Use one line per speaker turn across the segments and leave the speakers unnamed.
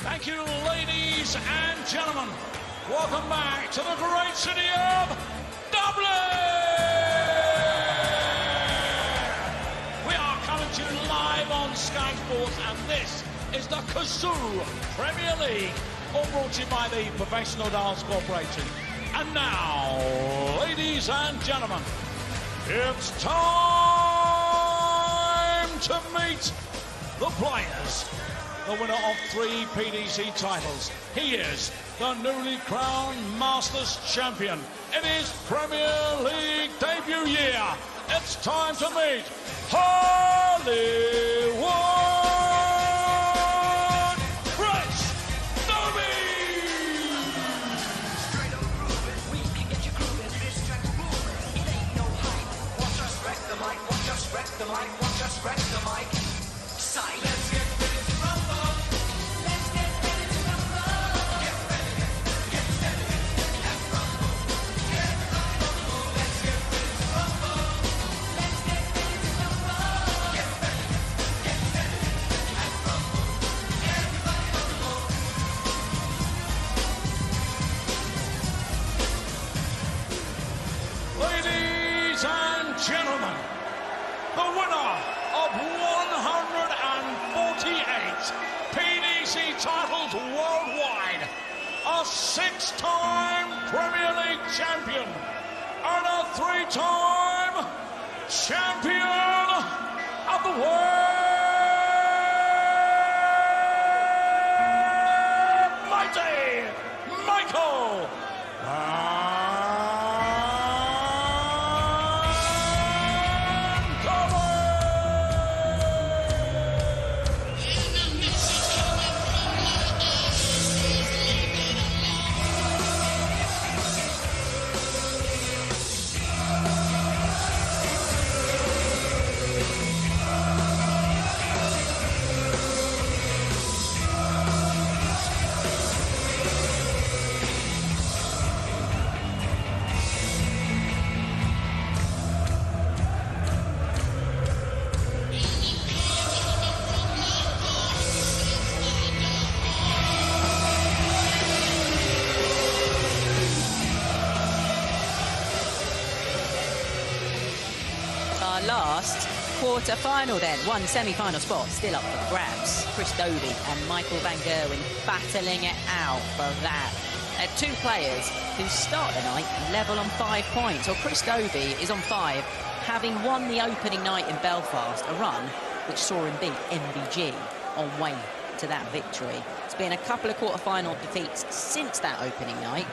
Thank you, ladies and gentlemen. Welcome back to the great city of Dublin. We are coming to you live on Sky Sports, and this is the Kazoo Premier League, all brought to you by the Professional Dance Corporation. And now, ladies and gentlemen, it's time to meet the players. The winner of 3 PDC titles. He is the newly crowned Masters champion in his Premier League debut year. It's time to meet Hollywood Chris Dobey.
Straight up grooving, we can get you grooving. This track's moving, it ain't no hype. Watch us wreck the mic, watch us wreck the mic, watch us wreck the mic. Silence, get ready to rumble. Let's get ready to rumble. Get ready and rumble. Get rumble. Let's get ready to rumble. Let's get ready to rumble. Get ready and rumble. Everybody rumble.
Ladies and gentlemen, the winner of 148 PDC titles worldwide, a 6-time Premier League champion, and a 3-time champion of the world, mighty Michael
last quarter-final then. One semi-final spot still up for grabs. Chris Dobey and Michael van Gerwen battling it out for that. Two players who start the night level on 5 points. Well, Chris Dobey is on 5, having won the opening night in Belfast, a run which saw him beat MVG on way to that victory. It's been a couple of quarter-final defeats since that opening night,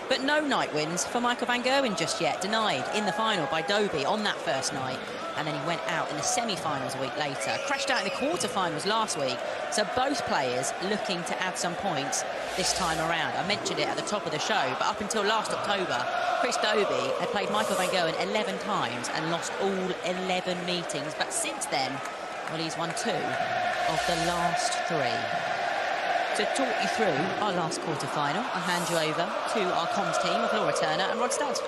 but no night wins for Michael van Gerwen just yet. Denied in the final by Dobey on that first night, and then he went out in the semi-finals a week later. Crashed out in the quarter-finals last week, so both players looking to add some points this time around. I mentioned it at the top of the show, but up until last October, Chris Dobey had played Michael van Gerwen 11 times and lost all 11 meetings. But since then, well, he's won 2 of the last 3. To talk you through our last quarter-final, I'll hand you over to our comms team of Laura Turner and Rod Studd.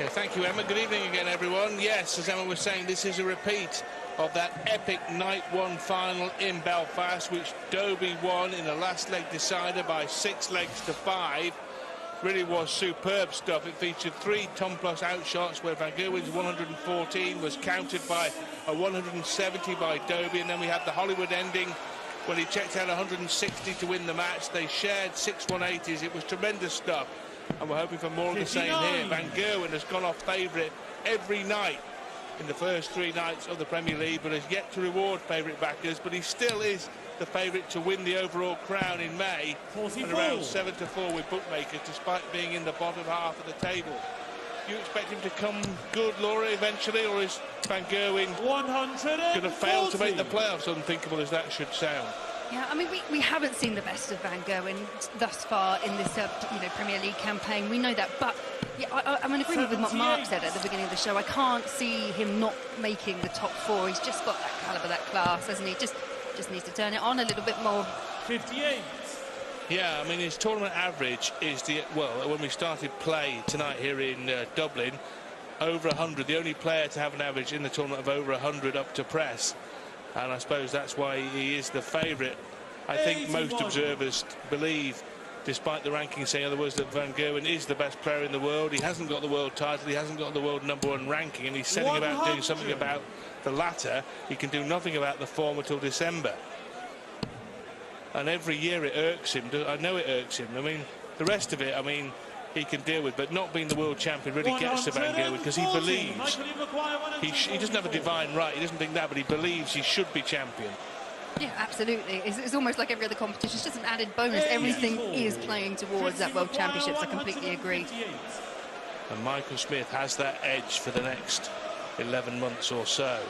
Yeah, thank you, Emma. Good evening again, everyone. Yes, as Emma was saying, this is a repeat of that epic Night 1 final in Belfast, which Dobey won in the last leg decider by 6 legs to 5. Really was superb stuff. It featured 3 Tom-plus outshots, where Van Gerwen's 114 was countered by a 170 by Dobey, and then we had the Hollywood ending when he checked out 160 to win the match. They shared 6 180s. It was tremendous stuff, and we're hoping for more of the same here. Van Gerwen has gone off favourite every night in the first 3 nights of the Premier League, but has yet to reward favourite backers. But he still is the favourite to win the overall crown in May, at around 7-4 with bookmakers, despite being in the bottom half of the table. Do you expect him to come good, Laura, eventually, or is Van Gerwen going to fail to make the playoffs, unthinkable as that should sound?
Yeah, I mean, we haven't seen the best of Van Gerwen thus far in this Premier League campaign. We know that, but yeah, I'm in agreement with what Mark said at the beginning of the show. I can't see him not making the top 4. He's just got that calibre, that class, hasn't he? Just needs to turn it on a little bit more.
58.
Yeah, I mean, his tournament average is when we started play tonight here in Dublin, over 100. The only player to have an average in the tournament of over 100 up to press. And I suppose that's why he is the favourite I think most observers believe, despite the rankings saying otherwise, that Van Gerwen is the best player in the world. He hasn't got the world title, he hasn't got the world #1 ranking, and he's setting about doing something about the latter. He can do nothing about the former till December. And every year it irks him. I know it irks him. I mean, the rest of it, I mean, he can deal with, but not being the world champion really gets to Van Gerwen, because he believes he doesn't have a divine right. He doesn't think that, but he believes he should be champion.
Yeah, absolutely. It's almost like every other competition. It's just an added bonus. Everything is playing towards that World Championships. I completely agree.
And Michael Smith has that edge for the next 11 months or so.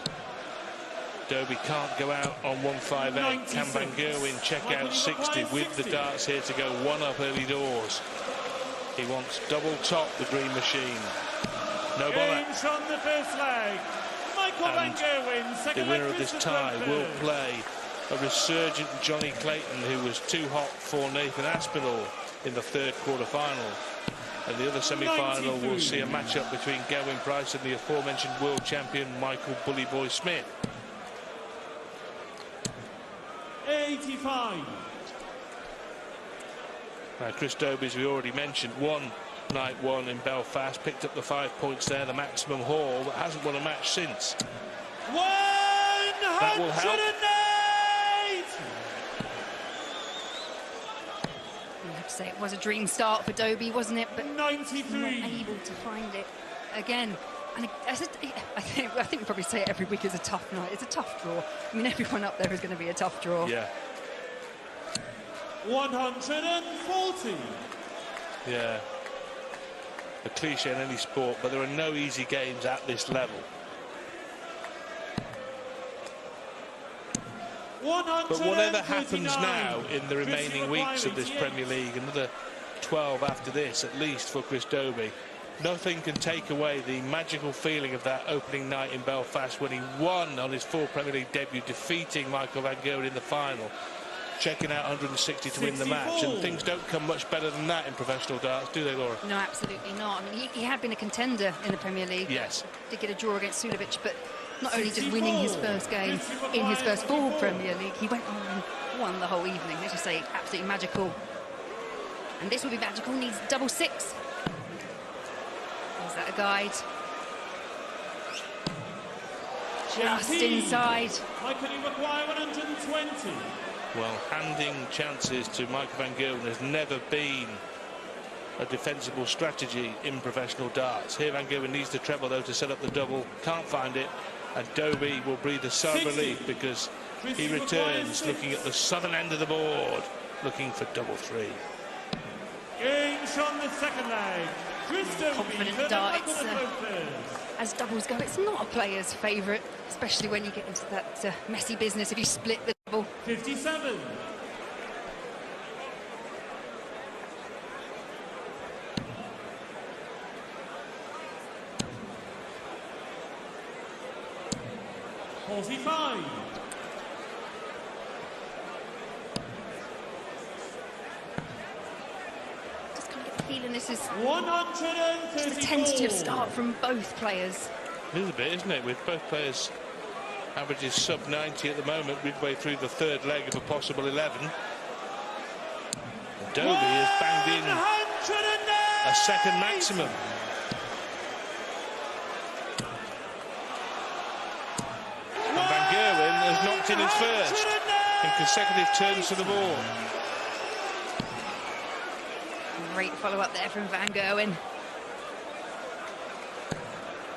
Dobey can't go out on 158. Can Van Gerwen check out 60 with the darts here to go one up early doors? He wants double top the Green Machine. No bother.
On the first leg. Michael Van Gerwen,
the winner of this tie will play a resurgent Johnny Clayton, who was too hot for Nathan Aspinall in the third quarter-final. And the other semi-final will see a match-up between Gerwen Price and the aforementioned world champion Michael Bully Boy Smith.
85.
Now, Chris Dobey, as we already mentioned, won night 1 in Belfast, picked up the 5 points there, the maximum haul, but hasn't won a match since.
108!
That will help.
I have to say it was a dream start for Dobey, wasn't it? But
93.
not able to find it again. And I think we probably say it every week. It's a tough night. It's a tough draw. I mean, everyone up there is going to be a tough draw.
Yeah.
140.
Yeah. A cliche in any sport, but there are no easy games at this level. But whatever happens now in the remaining weeks of this Premier League, another 12 after this at least for Chris Dobey, nothing can take away the magical feeling of that opening night in Belfast when he won on his full Premier League debut, defeating Michael Van Gerwen in the final, checking out 160 to win the match. And things don't come much better than that in professional darts, do they, Laura?
No, absolutely not. I mean, he had been a contender in the Premier League.
Yes.
Did get a draw against Sulevic, but not only just winning his first game in his first full Premier League, he went on and won the whole evening. Let's just say absolutely magical. And this will be magical. Needs double 6. Is that a guide? Just inside.
Michael, you require 120.
Well, handing chances to Michael Van Gerwen has never been a defensible strategy in professional darts. Here Van Gerwen needs the treble though to set up the double, can't find it, and Dobey will breathe a sigh of relief because he returns looking at the southern end of the board, looking for double 3.
Games on the second leg.
Confident dart. As doubles go, it's not a player's favourite, especially when you get into that messy business if you split the double.
57. $45.
Just kind of get the feeling this is
134.
just a tentative start from both players.
It is a bit, isn't it, with both players averages sub 90 at the moment, midway through the third leg of a possible 11. Dobey has banged in a second maximum. And Van Gerwen has knocked in his first in consecutive turns to the board.
Great follow-up there from Van Gerwen.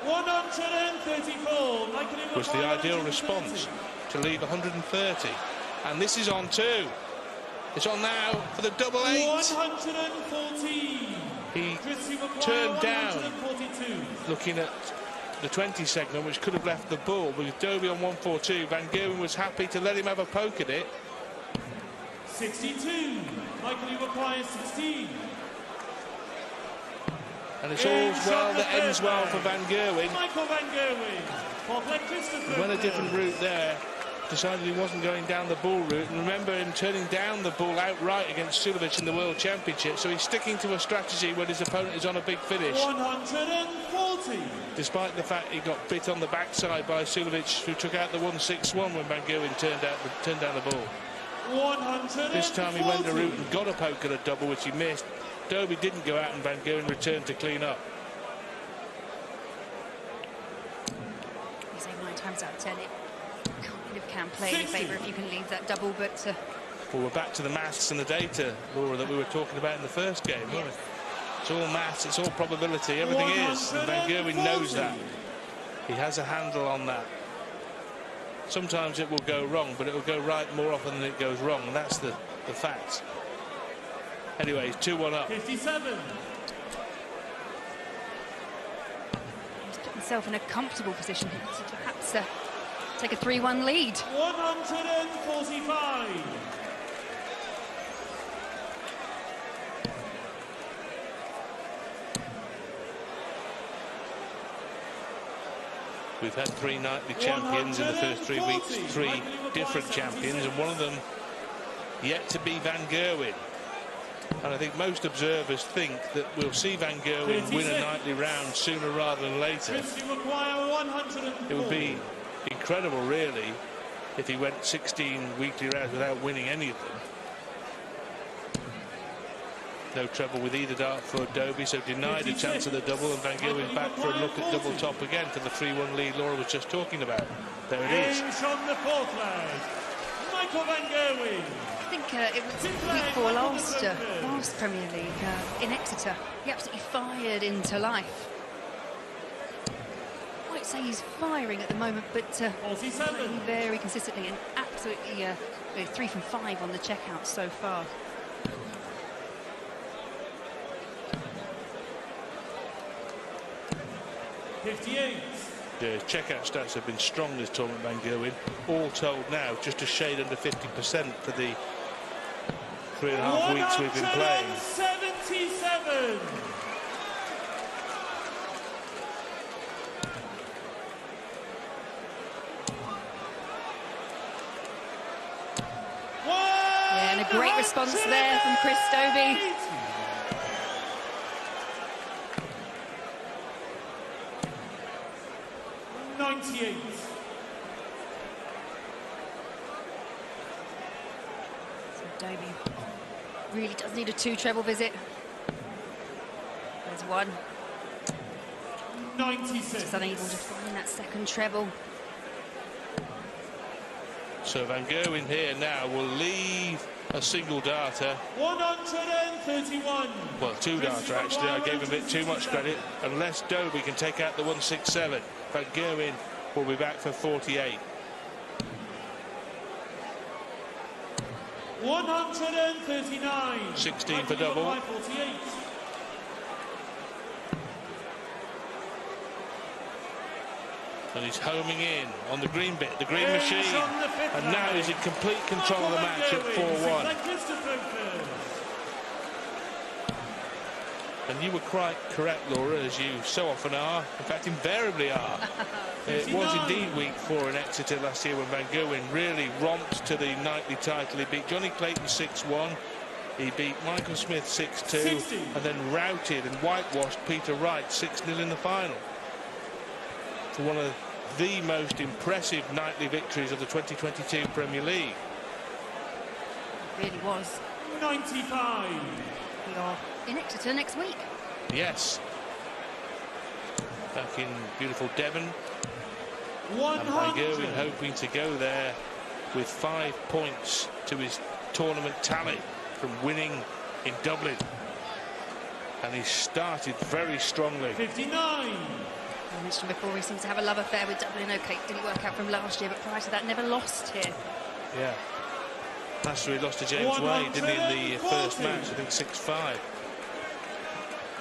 134.
Was the ideal response to leave 130. And this is on too. It's on now for the double 8.
114.
He turned down looking at the 20 segment, which could have left the ball. With Dobey on 142, Van Gerwen was happy to let him have a poke at it.
62. Michael, you require 16.
And it's all's well that ends well for Van Gerwen.
Michael Van Gerwen.
He went a different route there. Decided he wasn't going down the ball route, and remember him turning down the ball outright against Sulevic in the World Championship, so he's sticking to a strategy when his opponent is on a big finish.
140.
Despite the fact he got bit on the backside by Sulevic, who took out the 161 when Van Gerwen turned down the ball. This time he went the route and got a poke at a double, which he missed. Dobey didn't go out, and Van Gerwen returned to clean up.
You say 9 times out of 10 it kind of can play in favour if you can leave that double, but
Well, we're back to the maths and the data, Laura, that we were talking about in the first game, weren't we? It's all maths, it's all probability, everything is. And Van Gerwen knows that. He has a handle on that. Sometimes it will go wrong, but it will go right more often than it goes wrong, and that's the fact. Anyway, he's 2-1 up.
57.
he's put himself in a comfortable position to perhaps take a 3-1 lead.
145.
We've had 3 nightly champions in the first 3 weeks, 3 different champions, and one of them yet to be Van Gerwen. And I think most observers think that we'll see Van Gerwen win a nightly round sooner rather than later. It would be incredible, really, if he went 16 weekly rounds without winning any of them. No trouble with either dart for Dobey, so denied a chance of the double, and Van Gerwen back for a look at double top again for the 3-1 lead Laura was just talking about. There it is.
From the 4th leg, Michael Van Gerwen.
I think it was week 4 last Premier League in Exeter. He absolutely fired into life. I might say he's firing at the moment, but
47.
very consistently and absolutely 3 from 5 on the checkout so far.
The checkout stats have been strong this tournament, Van Gerwen. All told now, just a shade under 50% for the 3.5 weeks we've been playing.
177.
Yeah, and a great response there from Chris Dobey. So Dobey really does need a 2 treble visit. There's 1.
96.
Just unable to find that 2nd treble.
So Van Gerwen here now will leave a single darter.
131.
Well, 2 darter actually. I gave him a bit too much credit. Unless Dobey can take out the 167, Van Gerwen will be back for 48.
139.
16 for double.
48.
And he's homing in on the green bit, the green machine. And now he's in complete control of the match at 4-1. And you were quite correct, Laura, as you so often are. In fact, invariably are. It was indeed week 4 in Exeter last year when Van Gerwen really romped to the nightly title. He beat Johnny Clayton 6-1. He beat Michael Smith 6-2, and then routed and whitewashed Peter Wright 6-0 in the final. For one of the most impressive nightly victories of the 2022 Premier League.
It really was.
95.
We are in Exeter next week.
Yes. Back in beautiful Devon. And
100.
Van Gerwen hoping to go there with 5 points to his tournament tally from winning in Dublin. And he started very strongly.
59.
I mentioned before, he seems to have a love affair with Dublin. OK, didn't work out from last year, but prior to that, never lost here.
Yeah. Last year he lost to James Wade, didn't he, in the first match, I think 6-5.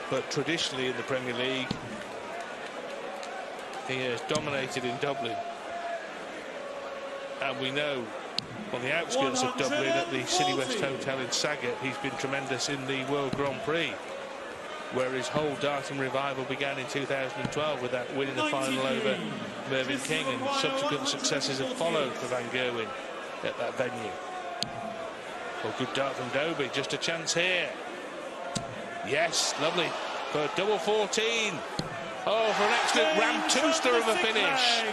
But traditionally in the Premier League, he has dominated in Dublin. And we know on the outskirts of Dublin at the City West Hotel in Saget, he's been tremendous in the World Grand Prix, where his whole darting revival began in 2012 with that win in the final over Mervyn King, and subsequent successes have followed for Van Gerwen at that venue. Well, good dart from Dobey, just a chance here. Yes, lovely for double 14. Oh, for an excellent Ram Tooster of a finish.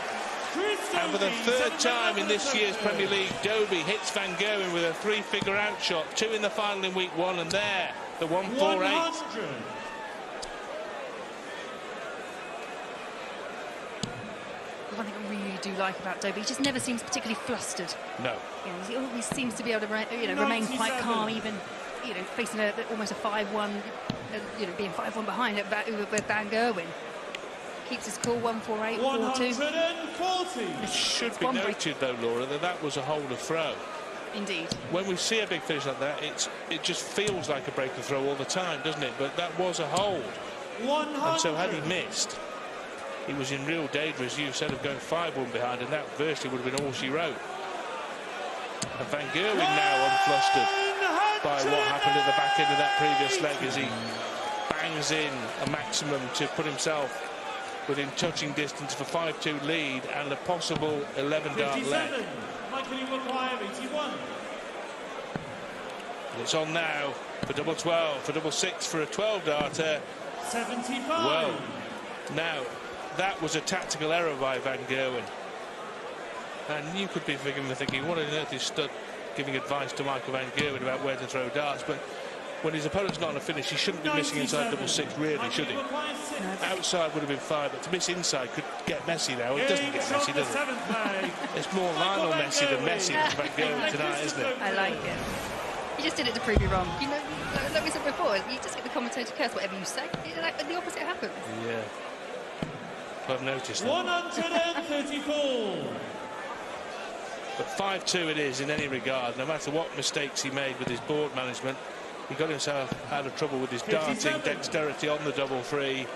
And for the third time in this year's Premier League, Dobey hits Van Gerwen with a 3-figure outshot. 2 in the final in week 1, and there, the 148.
100.
One thing I really do like about Dobey, he just never seems particularly flustered.
No.
You know, he always seems to be able to remain quite
97.
calm, even facing almost a 5-1, being 5-1 behind with Van Gerwen. Keeps his cool, 148, 4-2.
140.
It should be noted, though, Laura, that was a holder throw.
Indeed.
When we see a big finish like that, it just feels like a breaker throw all the time, doesn't it? But that was a hold.
100.
And so had he missed, he was in real danger, as you said, of going 5-1 behind, and that virtually would have been all she wrote. And Van Gerwen now unflustered by what happened at the back end of that previous leg as he bangs in a maximum to put himself within touching distance of a 5-2 lead and a possible 11-dart leg.
57. Michael Maguire, 81.
And it's on now for double 12, for double 6, for a 12-darter.
75.
Well, now, that was a tactical error by Van Gerwen. And you could be thinking, what on earth is Stud giving advice to Michael Van Gerwen about where to throw darts? But when his opponent's not on a finish, he shouldn't be missing inside double 6, really, should he? Outside would have been fine, but to miss inside could get messy now. It doesn't get messy, does it? It's more Lionel Messi than Messi for Van Gerwen tonight, isn't it?
I like it. You just did it to prove you wrong. You know, like we said before, you just get the commentator to curse whatever you say. The opposite happens.
Yeah. I've noticed that.
134.
But 5-2 it is in any regard. No matter what mistakes he made with his board management, he got himself out of trouble with his darting dexterity on the double 3,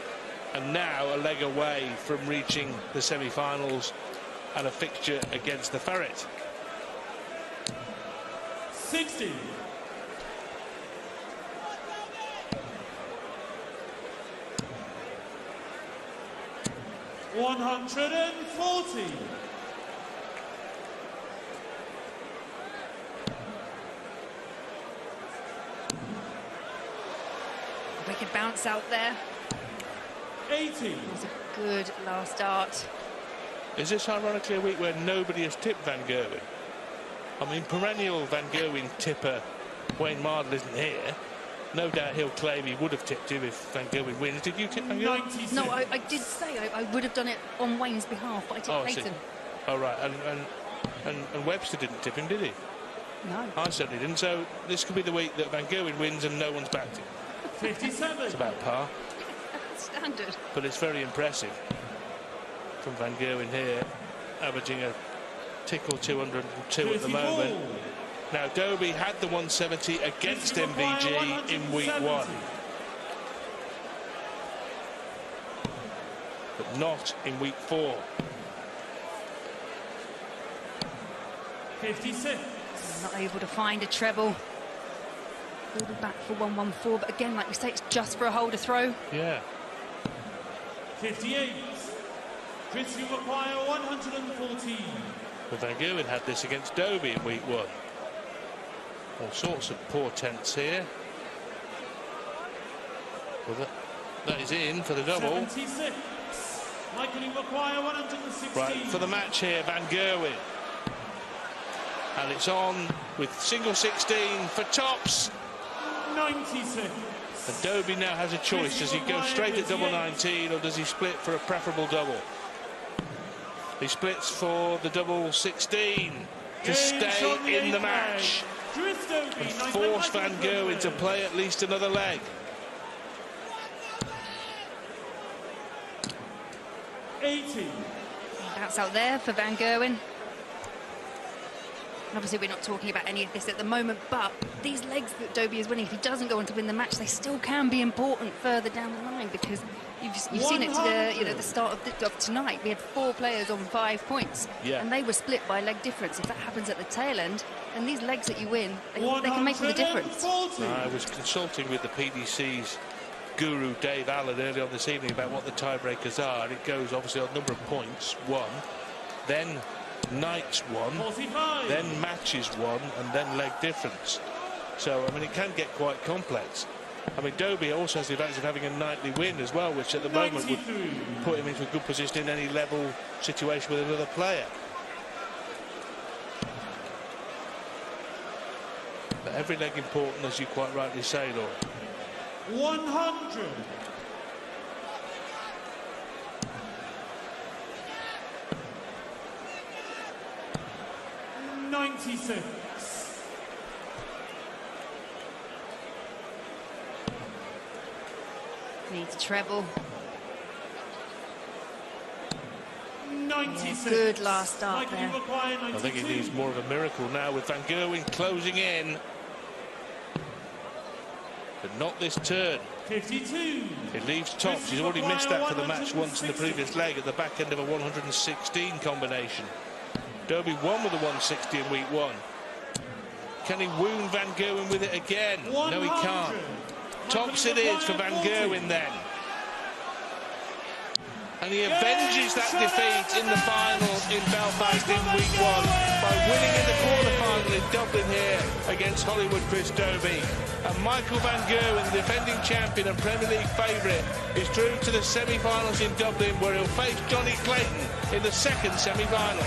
and now a leg away from reaching the semi-finals and a fixture against the Ferret.
60. $140.
Wicked bounce out there.
80.
It was a good last dart.
Is this ironically a week where nobody has tipped Van Gerwen? I mean, perennial Van Gerwen tipper Wayne Mardle isn't here. No doubt he'll claim he would have tipped him if Van Gerwen wins. Did you tip Van Gerwen?
96.
No, I did say I would have done it on Wayne's behalf, but I
Oh, I
tipped
see.
Clayton.
Oh, right. And Webster didn't tip him, did he?
No.
I certainly didn't. So this could be the week that Van Gerwen wins and no one's backed him.
57.
It's about par.
Standard.
But it's very impressive from Van Gerwen here, averaging a tickle 202 at the
34.
moment. Now, Dobey had the 170 against MVG in week 1, but not in week 4.
56.
Not able to find a treble. Ordered back for 114, but again, like we say, it's just for a holder throw.
Yeah.
58. Christian Maguire, 114.
But Van Gerwen had this against Dobey in week 1. All sorts of portents here. Well, that is in for the double.
76. Michael Maguire, 116.
Right, for the match here, Van Gerwen. And it's on with single 16 for tops.
96.
And Dobey now has a choice. Does he go straight at double 19 or does he split for a preferable double? He splits for the double 16 to stay in the match and force Van Gerwen to play at least another leg.
Bounce out there for Van Gerwen. And obviously, we're not talking about any of this at the moment, but these legs that Dobey is winning, if he doesn't go on to win the match, they still can be important further down the line, because you've seen it to the start of tonight. We had 4 players on 5 points, and they were split by leg difference. If that happens at the tail end, then these legs that you win, they can make all the difference.
I was consulting with the PDC's guru Dave Allen early on this evening about what the tiebreakers are, and it goes obviously on number of points, 1, then nights 1,
45.
then matches 1, and then leg difference. So I mean, it can get quite complex. I mean, Dobey also has the advantage of having a nightly win as well, which at the moment would put him into a good position in any level situation with another player. But every leg important, as you quite rightly say, Laura.
100. 96.
Needs a treble.
96.
Good last start there.
I think he needs more of a miracle now with Van Gerwen closing in. But not this turn.
52.
It leaves tops. He's already missed that for the match once in the previous leg at the back end of a 116 combination. Dobey won with a 160 in week 1. Can he wound Van Gerwen with it again? No, he can't. Tops it is for Van Gerwen then. And he avenges that defeat in the final in Belfast in week 1 by winning in the quarter-final in Dublin here against Hollywood Chris Dobey. And Michael Van Gerwen, the defending champion and Premier League favourite, is through to the semi-finals in Dublin, where he'll face Johnny Clayton in the second semi-final.